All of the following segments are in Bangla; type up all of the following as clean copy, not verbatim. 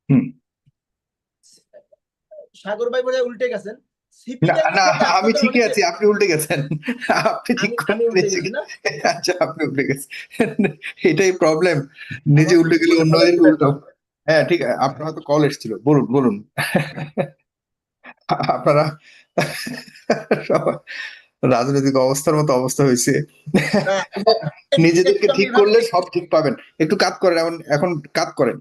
হুম। সাগর ভাই বোধহয় উল্টে গেছেন। সিপি না গ্যাংয়ের না, সাথে আমি আপনাদের ঠিকই অনেকে। আছি, আপনি উল্টে গেছেন। আপনি ঠিক আমি করে আমি উল্টে নিয়েছি। গেছি না? আচ্ছা, আপনি উল্টে গেছেন। এটাই প্রবলেম, নিজে আমার উল্টে গেলে কথা বলার অন্যদেরকে কোনো একটা উল্টো। হ্যাঁ ঠিক আছে, আপনার হয়তো কল এসেছিল, বলুন বলুন। আপনারা সবাই রাজনৈতিক অবস্থার মতো অবস্থা হয়েছে। না, এই যে নিজেদেরকে একটু আমি ঠিক করলে সব ঠিক পাবেন। একটু কাজ করেন, এখন কাজ করেন।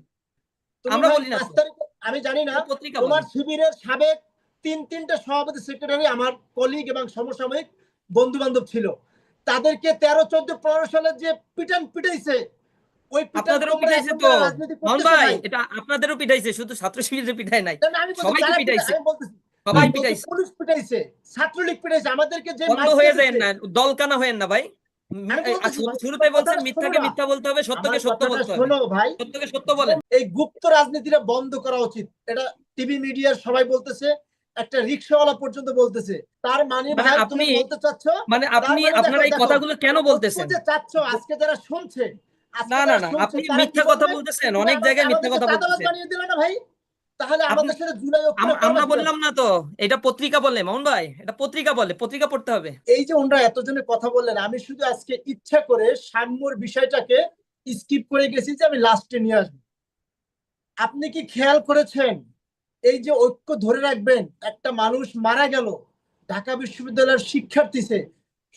তুমি আমরা ভাই বলি না 5 তো, তারিখ, আমি জানি না, এটা পত্রিকা তোমার বলে। শিবিরের সাবেক তিনটা সভাপতি সেক্রেটারি আমার কলিগ এবং সমসাময়িক বন্ধু বান্ধব ছিল। তাদেরকে 13, 14, 15 সালে যে পিটাইছে, ওই পিটান আপনাদেরও তোমরা পিটাইছে এখন তো যারা রাজনীতি মামুন করতেছো ভাই, ভাই। এটা আপনাদেরও পিটাইছে, শুধু ছাত্র শিবিরের পিটায় নাই, কারণ আমি বলছি সবাইকে যারা পিটাইছে, আমি বলতেছি, সবাই আমি বলছি পিটাইছে। পুলিশ পিটাইছে, ছাত্রলীগ পিটাইছে, আমাদেরকে যে অন্ধ মাইকটা হয়ে যায় দিছে। না, দলকানা হয়েন না ভাই। আমি বলতেছি ভাই, শুরুতে আমার বলছেন কথাটা শোনো মিথ্যাকে না, মিথ্যা বলতে হবে, আমার সত্যকে সত্য কথাটা বলতে হবে। শোনো ভাই। সত্যকে সত্য বলেন। এই গুপ্ত রাজনীতিটা বন্ধ করা উচিত, এটা টিভি মিডিয়ার সবাই বলতেছে, একটা রিক্সাওয়ালা পর্যন্ত বলতেছে। তার মানে মানে ভাই তুমি আপনি বলতে চাচ্ছ, মানে তার আপনি মানে দেখো আপনারা এই দেখো কথাগুলো কেন ঐক্য বলতেছেন? যে চাচ্ছ, আজকে যারা শুনছে, না আজকে না যারা না, শুনছে আপনি তারা কি মিথ্যা কথা বলবে? বলতেছেন, তুমি অনেক জায়গায় মিথ্যা আমাদেরকে কথা চাঁদাবাজ বলতেছেন বানিয়ে দিলে না ভাই, তাহলে আপনি। আমাদের সাথে জুলাই ঐক্যটা করবে আমরা কিভাবে? বললাম না তো, এটা পত্রিকা বলে মামুন ভাই, এটা পত্রিকা বলে, পত্রিকা পড়তে হবে। এই যে ওনারা এতজনের কথা বললেন, আমি শুধু আজকে ইচ্ছা করে সাম্যর বিষয়টাকে স্কিপ করে গেছি যে আমি লাস্টে নিয়ে আসবো। আপনি কি খেয়াল করেছেন, এই যে ঐক্য ধরে রাখবেন, একটা মানুষ মারা গেল, ঢাকা বিশ্ববিদ্যালয়ের শিক্ষার্থী সে,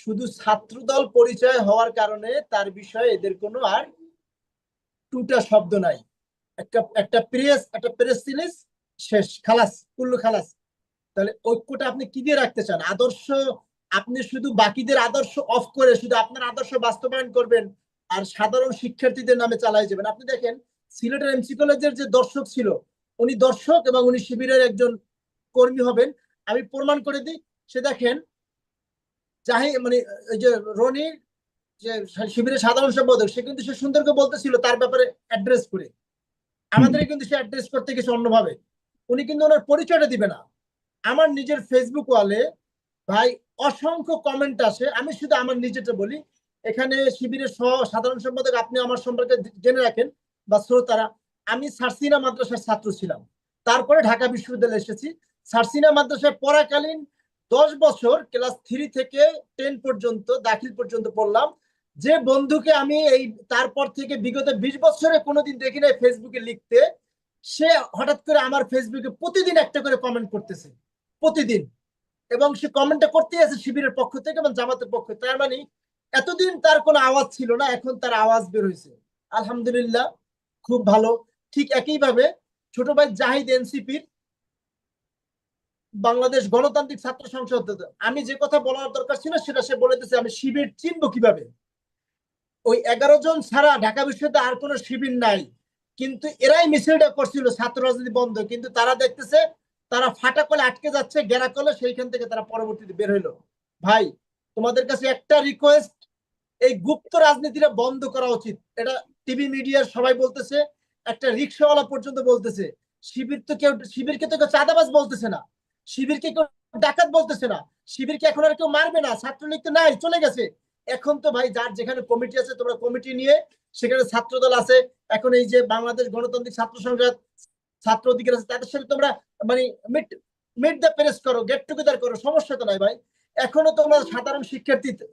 শুধু ছাত্রদল পরিচয় হওয়ার কারণে তার বিষয়ে এদের কোনো আর টুটা শব্দ নাই। একটা প্রেস রিলিজ, শেষ, খালাস, কুল্লু খালাস। তাহলে ঐক্যটা আপনি কি দিয়ে রাখতে চান? আদর্শ, আপনি শুধু বাকিদের আদর্শ অফ করে শুধু আপনার আদর্শ বাস্তবায়ন করবেন আর সাধারণ শিক্ষার্থীদের নামে চালাই যাবেন। আপনি দেখেন সিলেটের এমসি কলেজের যে দর্শক ছিল, উনি দর্শক এবং উনি শিবিরের একজন কর্মী হবেন, আমি প্রমাণ করে দিই। সে দেখেন মানে ওই যে রনি, যে শিবিরের সাধারণ সম্পাদক, সে কিন্তু সে সুন্দর করে বলতেছিল তার ব্যাপারে অ্যাড্রেস করে, হুম। আমাদের কিন্তু সে অ্যাড্রেস করতে গেছে অন্যভাবে। উনি কিন্তু ওনার পরিচয়টা দিবে না। আমার নিজের ফেসবুক ওয়ালে ভাই অসংখ্য কমেন্ট আসে, আমি শুধু আমার নিজেরটা বলি। এখানে শিবিরের সাধারণ সম্পাদক আপনি আমার সম্পর্কে জেনে রাখেন বা শ্রোতারা, আমি সারসিনা মাদ্রাসার ছাত্র ছিলাম, তারপরে ঢাকা বিশ্ববিদ্যালয়ে এসেছি। সারসিনা মাদ্রাসায় পড়াকালীন 10 বছর ক্লাস 3 থেকে 10 পর্যন্ত দাখিল পর্যন্ত পড়লাম। যে বন্ধুকে আমি এই তারপর থেকে বিগত 20 বছরে কোনোদিন দেখি নাই ফেসবুকে লিখতে, সে হঠাৎ করে আমার ফেসবুকে প্রতিদিন একটা করে কমেন্ট করতেছে, প্রতিদিন। এবং সে কমেন্টটা করতেই আছে শিবিরের পক্ষ থেকে এবং জামাতের পক্ষ থেকে। তার মানে এতদিন তার কোনো আওয়াজ ছিল না, এখন তার আওয়াজ বের হয়েছে। আলহামদুলিল্লাহ, খুব ভালো। ঠিক একইভাবে ছোট ভাই জাহিদ এনসিপির বাংলাদেশ গণতান্ত্রিক ছাত্র সংসদ, আমি যে কথা বলার দরকার ছিল সেটা সে বলে দিয়েছে। আমি শিবির চিনবো কিভাবে? ওই 11 জন ছাড়া ঢাকা বিশ্ববিদ্যালয়ে আর কোনো শিবির নাই, কিন্তু এরাই মিছিলটা করছিল ছাত্র রাজনীতি বন্ধ, কিন্তু তারা দেখতেছে তারা ফাটা কলে আটকে যাচ্ছে, গেরা কলে, সেইখান থেকে তারা পরবর্তীতে বের হইলো। ভাই, তোমাদের কাছে একটা রিকোয়েস্ট, এই গুপ্ত রাজনীতিটা বন্ধ করা উচিত, এটা টিভি মিডিয়ার সবাই বলতেছে, একটা রিক্সাওয়ালা পর্যন্ত বলতেছে। শিবিরকে তো কেউ চাঁদাবাজ বলতেছে না, শিবিরকে কেউ ডাকাত বলতেছে না, শিবিরকে এখন আর কেউ মারবে না, ছাত্রলীগ তো নাই, চলে গেছে। এখন তো ভাই যার যেখানে কমিটি আছে, তোমরা কমিটি নিয়ে, সেখানে ছাত্রদল আছে, এখন এই যে বাংলাদেশ গণতান্ত্রিক ছাত্র সংসদ, ছাত্র অধিকার আছে, তাদের সাথে তোমরা মানে মিট মিট দ্য প্রেস করো, গেট টুগেদার করো, সমস্যা তো নাই ভাই। এখনো তোমরা সাধারণ শিক্ষার্থী মামুন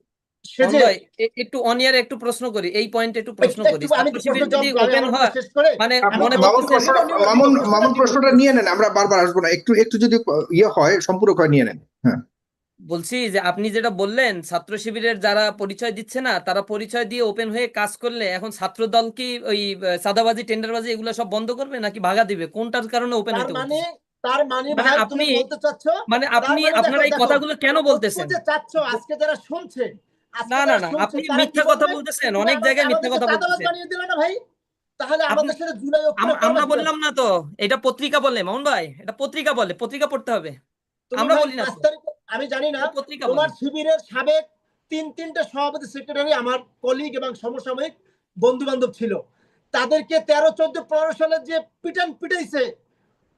সেজে। ভাই, একটু অনিয়ার একটু প্রশ্ন করি, এই পয়েন্টে একটু প্রশ্ন করি, একটু আমি ছাত্র তো প্রশ্ন শিবির যদি জবাব, আমি ওপেন আমার কথা হয়, শেষ করে মানে আমি মনে জবাব মামুন দিব, করতেছেন। প্রশ্নটা, নিব নিব মামুন প্রশ্নটা মামুন নিব। প্রশ্নটা নিয়ে নেন, আমরা বারবার আসবো না, একটু একটু যদি ইয়ে হয়, সম্পূরক হয়, নিয়ে নেন। হ্যাঁ। বলছি যে আপনি যেটা বললেন ছাত্র শিবিরের যারা পরিচয় দিচ্ছে না, তারা পরিচয় দিয়ে ওপেন হয়ে কাজ করলে এখন ছাত্র দল কি ওই চাঁদাবাজি টেন্ডারবাজি এগুলো সব বন্ধ করবে নাকি ভাগা দিবে, কোনটার কারণে ওপেন তার হইতে মানে, বলতেছে? তার মানে মানে ভাই তুমি আপনি বলতে চাচ্ছ, মানে তার আপনি মানে দেখো আপনারা এই দেখো কথাগুলো কেন ঐক্য বলতেছেন? যে চাচ্ছ, আজকে যারা শুনছে, না আজকে না যারা না, শুনছে আপনি তারা কি মিথ্যা কথা বলবে? বলতেছেন, তুমি অনেক জায়গায় মিথ্যা আমাদেরকে কথা চাঁদাবাজ বলতেছেন বানিয়ে দিলে না ভাই, তাহলে আপনি। আমাদের সাথে জুলাই ঐক্যটা করবে আমরা কিভাবে? বললাম না তো, এটা পত্রিকা বলে মামুন ভাই, এটা পত্রিকা বলে, পত্রিকা পড়তে হবে। তুমি আমরা ভাই বলি না 5 তো, তারিখ, আমি জানি না, এটা পত্রিকা বলে। তোমার শিবিরের সাবেক তিনটা সভাপতি সেক্রেটারি আমার কলিগ এবং সমসাময়িক বন্ধু বান্ধব ছিল। তাদেরকে 13, 14, 15 সালে যে পিটাইছে,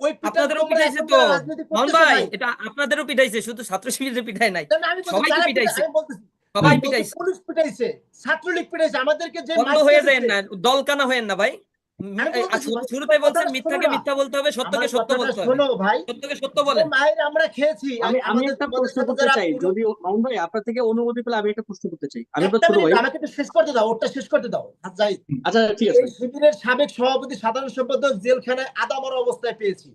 ওই পিটান আপনাদেরও তোমরা পিটাইছে এখন তো যারা রাজনীতি মামুন করতেছো ভাই, ভাই। এটা আপনাদেরও পিটাইছে, শুধু ছাত্র শিবিরের পিটায় নাই, কারণ আমি বলছি সবাইকে যারা পিটাইছে, আমি বলতেছি, হুম। সবাই আমি বলছি পিটাইছে। পুলিশ পিটাইছে, ছাত্রলীগ পিটাইছে, আমাদেরকে যে অন্ধ মাইকটা হয়ে যায় দিচ্ছে। না, দলকানা হয়েন না ভাই। আমি বলতেছি ভাই, শুরুতেই বলছেন কথাটা শোনো মিথ্যাকে না। মিথ্যা বলতে হবে, সত্যকে আমার সত্য কথাটা বলতে হবে। শোনো ভাই, সত্যকে সত্য যে বলেন। মায়ের আমরা খেয়েছি, আমি আমাদের একটা তোমাদের প্রশ্ন সাথে করতে যারা চাই, যদি মামুন ভাই আপনার থেকে অনুমতি পেলে আমি একটা প্রশ্ন করতে চাই, আমি আপনার একটা ছোট মিনিট ভাই। আমাকে একটু শেষ করতে দাও, ওটা শেষ করতে দাও জাহিদ। আচ্ছা ঠিক আছে। এই শিবিরের সাবেক সভাপতি সাধারণ সম্পাদক জেলখানায় আদামরা অবস্থায় পেয়েছি,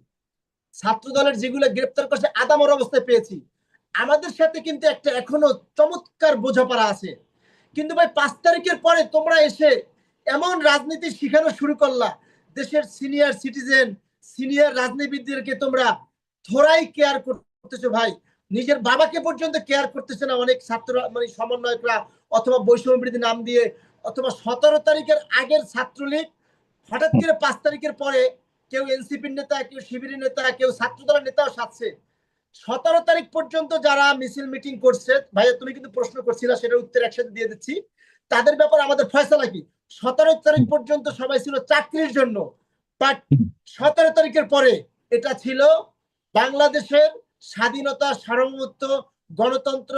ছাত্র দলের যেগুলো গ্রেপ্তার করছে আদামরা অবস্থায় পেয়েছি। আমাদের সাথে কিন্তু একটা এখনো চমৎকার বোঝাপড়া আছে, কিন্তু ভাই 5 তারিখের পরে তোমরা এসে এমন রাজনীতি শিখানো শুরু করলা, দেশের সিনিয়র সিটিজেন সিনিয়র রাজনীতিবিদদেরকে তোমরা থোড়াই কেয়ার করতেছো ভাই, নিজের বাবাকে পর্যন্ত কেয়ার করতেছে না অনেক ছাত্র মানে সমন্বয়করা, অথবা বৈষম্য বিরোধী নাম দিয়ে, অথবা 17 তারিখের আগের ছাত্রলীগ হঠাৎ করে 5 তারিখের পরে কেউ এনসিপির নেতা, কেউ শিবিরের নেতা, কেউ ছাত্র দলের নেতাও সাজছে। 17 তারিখ পর্যন্ত যারা মিছিল মিটিং করছে, ভাইয়া তুমি কিন্তু প্রশ্ন করছিলা, সেটার উত্তর একসাথে দিয়ে দিচ্ছি। তাদের ব্যাপারে আমাদের ফয়সালা কি? 17 তারিখ পর্যন্ত সবাই ছিল চাকরির জন্য, বাট 17 তারিখের পরে এটা ছিল বাংলাদেশের স্বাধীনতা, সার্বভৌমত্ব, গণতন্ত্র,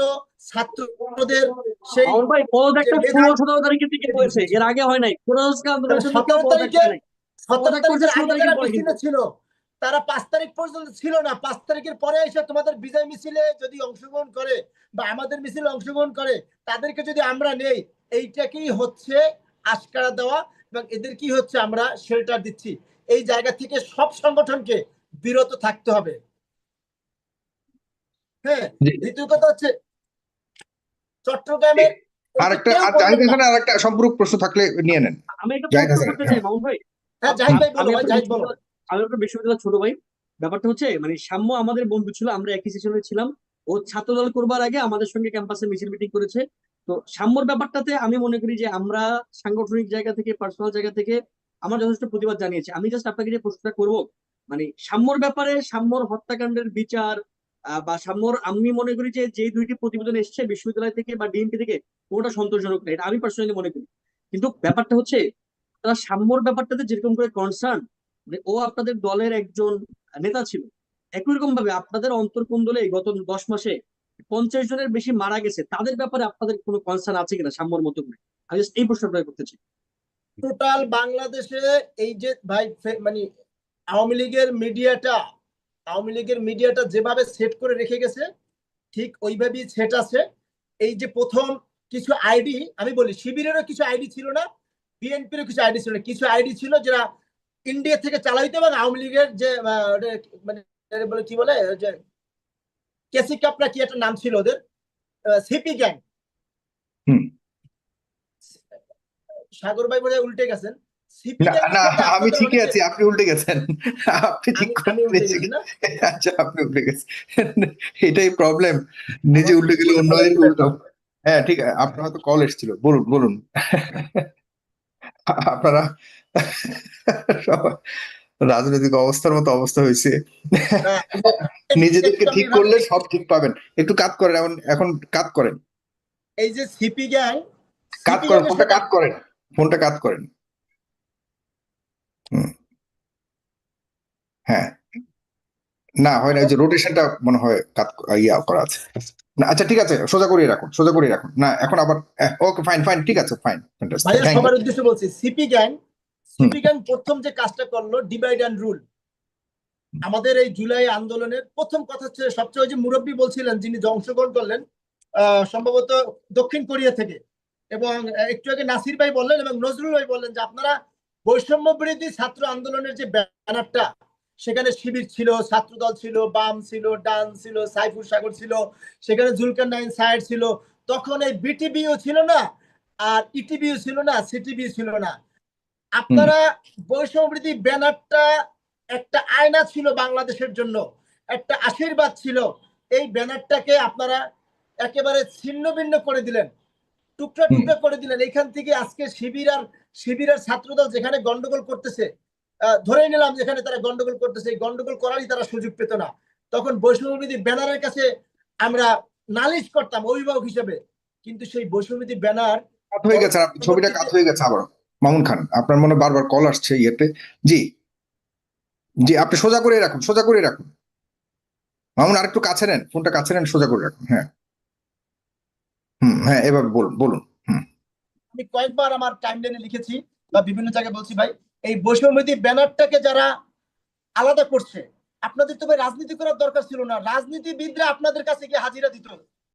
ছাত্রদের সেই মামুন ভাই পদত্যাগটা মেধা। 16-17 তারিখের দিকে হয়েছে, এর আগে হয় নাই। কোন আন্দোলনের জন্য কেউ 17 পদত্যাগ তারিখে করে নাই। 17 পদত্যাগ করছে তারিখের 16 আগে তারিখের যারা পরে কিন্তু। মিছিলে ছিল তারা 5 তারিখ পর্যন্ত ছিল না, 5 তারিখের পরে এসে তোমাদের বিজয় মিছিলে যদি অংশগ্রহণ করে বা আমাদের মিছিলে অংশগ্রহণ করে, তাদেরকে যদি আমরা নেই, এইটাকেই হচ্ছে আশকারা দেওয়া, এবং এদের কি হচ্ছে আমরা শেল্টার দিচ্ছি। এই জায়গা থেকে সব সংগঠনকে বিরত থাকতে হবে। হ্যাঁ, জি। দ্বিতীয় কথা হচ্ছে চট্টগ্রামের আরেকটা কেউ আর বলবেন জাহিদ না। হাসানের আরেকটা সম্পূরক প্রশ্ন থাকলে নিয়ে নেন। আমি একটা জাহিদ প্রশ্ন হাসান, করতে হ্যাঁ। চাই মামুন ভাই। হ্যাঁ জাহিদ ভাই বলো, আমি ভাই আপনার জাহিদ বলো। আমি আপনার বিশ্ববিদ্যালয়ের ছোট ভাই। ব্যাপারটা হচ্ছে মানে সাম্য আমাদের বন্ধু ছিল, আমরা একই সেশনে ছিলাম। ও ছাত্র দল করবার আগে আমাদের সঙ্গে ক্যাম্পাসে মিছিল মিটিং করেছে। তো সাম্যর ব্যাপারটাতে আমি মনে করি যে আমরা সাংগঠনিক জায়গা থেকে, পার্সোনাল জায়গা থেকে আমরা যথেষ্ট প্রতিবাদ জানিয়েছি। আমি জাস্ট আপনাকে যে প্রশ্নটা করবো, মানে সাম্যর ব্যাপারে, সাম্যর হত্যাকাণ্ডের বিচার বা সাম্যর, আমি মনে করি যে যে দুইটি প্রতিবেদন এসছে বিশ্ববিদ্যালয় থেকে বা ডিএমপি থেকে, কোনোটা সন্তোষজনক না, এটা আমি পার্সোনালি মনে করি। কিন্তু ব্যাপারটা হচ্ছে তারা সাম্যর ব্যাপারটাতে যেরকম করে কনসার্ন, ও আপনাদের দলের একজন নেতা ছিল, একই রকম ভাবে আপনাদের অন্তর্কুণ্ডলে গত 10 মাসে 50 জনের বেশি মারা গেছে, তাদের ব্যাপারে আপনাদের কোনো কনসার্ন আছে কিনা সাম্যর মতো করে? আমি just এই প্রশ্নটা করতে চাই। টোটাল বাংলাদেশে এই যে ভাই মানে আওয়ামী লীগের মিডিয়াটা যেভাবে সেট করে রেখে গেছে, ঠিক ওইভাবেই সেট আছে। এই যে প্রথম কিছু আইডি, আমি বলি শিবিরেরও কিছু আইডি ছিল না, বিএনপিরও কিছু আইডি ছিল না, কিছু আইডি ছিল যারা ইন্ডিয়া থেকে চালাইতো, এবং আওয়ামী লীগের যে মানে বলে কি বলে যে কেসি কাপড়া কি একটা নাম ছিল ওদের, সিপি গ্যাং। হুম। সাগর ভাই বোধহয় উল্টে গেছেন। সিপি না গ্যাং না, সাথে আমি আপনাদের ঠিকই অনেকে, আছি, আপনি উল্টে গেছেন। আপনি ঠিক আমি করে উল্টে গেছি না? আচ্ছা, আপনি উল্টে গেছেন। এটাই প্রবলেম, নিজে আমার উল্টে গেলে মনে হয় অন্যদেরকে উল্টো। হ্যাঁ ঠিক আছে, আপনার হয়তো কল এসেছিল, বলুন বলুন। আপনারা সবাই রাজনৈতিক অবস্থার মতো অবস্থা হয়েছে। না, নিজেদেরকে একটু আমি ঠিক করলে সব ঠিক পাবেন। একটু কাজ করেন, এখন কাজ করেন, এই যে সিপি গ্যাং, কাজ সিপি করেন, গ্যাং এর ফোনটা সাথে কাজ করেন, ফোনটা কাজ করেন। হুম, হ্যাঁ, না হয় না, ওই যে রোটেশনটা মনে হয় কাজ ইয়া করা আছে। না আচ্ছা ঠিক আছে, সোজা করিয়ে রাখুন, সোজা করিয়ে রাখুন। না এখন আবার ওকে, ফাইন ফাইন, ঠিক আছে, ফাইন, ফ্যান্টাস্টিক, ভাইয়া থ্যাংক ইউ। সবার উদ্দেশ্যে বলছি, সিপি গ্যাং প্রথম যে কাজটা করলো ডিভাইড অ্যান্ড রুল। আমাদের এই জুলাই আন্দোলনের প্রথম কথা হচ্ছে, সবচেয়ে ওই যে মুরব্বী বলছিলেন যিনি অংশগ্রহণ করলেন সম্ভবত দক্ষিণ কোরিয়া থেকে, এবং একটু আগে নাসির ভাই বললেন এবং নজরুল ভাই বললেন যে আপনারা বৈষম্য বিরোধী ছাত্র আন্দোলনের যে ব্যানারটা, সেখানে শিবির ছিল, ছাত্রদল ছিল, বাম ছিল, ডান ছিল, সাইফুর সাগর ছিল, সেখানে জুলকার নাইন সাহেব ছিল, তখন এই বিটিভিও ছিল না, আর ইটিভিও ছিল না, সিটিভিও ছিল না। আপনারা বৈষম্য বিরোধী ব্যানারটা একটা আয়না ছিল বাংলাদেশের জন্য, একটা আশীর্বাদ ছিল। এই ব্যানারটাকে আপনারা একেবারে ছিন্ন ভিন্ন করে দিলেন, টুকরা টুকরা করে দিলেন। এখান থেকে আজকে শিবির আর ছাত্রদল যেখানে গন্ডগোল করতেছে, ধরে নিলাম যেখানে তারা গন্ডগোল করতেছে, এই গন্ডগোল করারই তারা সুযোগ পেত না, তখন বৈষম্য বিরোধী ব্যানারের কাছে আমরা নালিশ করতাম অভিভাবক হিসেবে। কিন্তু সেই বৈষম্য বিরোধী ব্যানার কাজ হয়ে গেছে, ছবিটা কাজ হয়ে গেছে আবার। মামুন খান, আপনার মনে বারবার কল আসছে ইয়েতে। জি জি, আপনি সোজা করে রাখুন, সোজা করে রাখুন। মামুন আরেকটু কাছে নেন, ফোনটা কাছে নেন, সোজা করে রাখুন। হ্যাঁ, হ্যাঁ, এবার বলুন বলুন। আমি কয়েকবার আমার টাইমলাইনে লিখেছি বা বিভিন্ন জায়গায় বলছি, ভাই এই বৈষম্যবিধি ব্যানারটাকে যারা আলাদা করছে, আপনাদের তো ভাই রাজনীতি করার দরকার ছিল না, রাজনীতিবিদরা আপনাদের কাছে গিয়ে হাজিরা দিত।